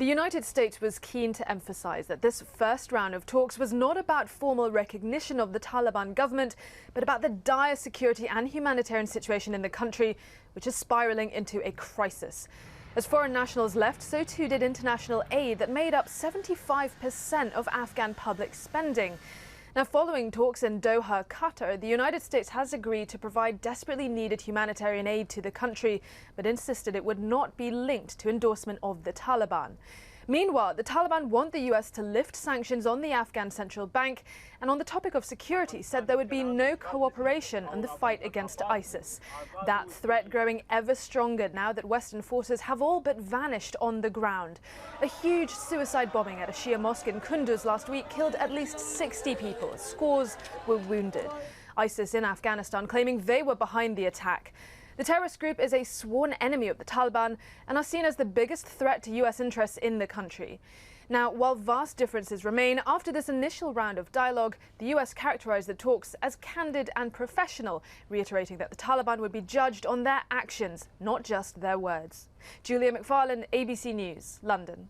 The United States was keen to emphasize that this first round of talks was not about formal recognition of the Taliban government, but about the dire security and humanitarian situation in the country, which is spiraling into a crisis. As foreign nationals left, so too did international aid that made up 75% of Afghan public spending. Now, following talks in Doha, Qatar, the United States has agreed to provide desperately needed humanitarian aid to the country, but insisted it would not be linked to endorsement of the Taliban. Meanwhile, the Taliban want the US to lift sanctions on the Afghan central bank, and on the topic of security said there would be no cooperation in the fight against ISIS. That threat growing ever stronger now that Western forces have all but vanished on the ground. A huge suicide bombing at a Shia mosque in Kunduz last week killed at least 60 people. Scores were wounded. ISIS in Afghanistan claiming they were behind the attack. The terrorist group is a sworn enemy of the Taliban and are seen as the biggest threat to US interests in the country. Now, while vast differences remain, after this initial round of dialogue, the US characterized the talks as candid and professional, reiterating that the Taliban would be judged on their actions, not just their words. Julia McFarlane, ABC News, London.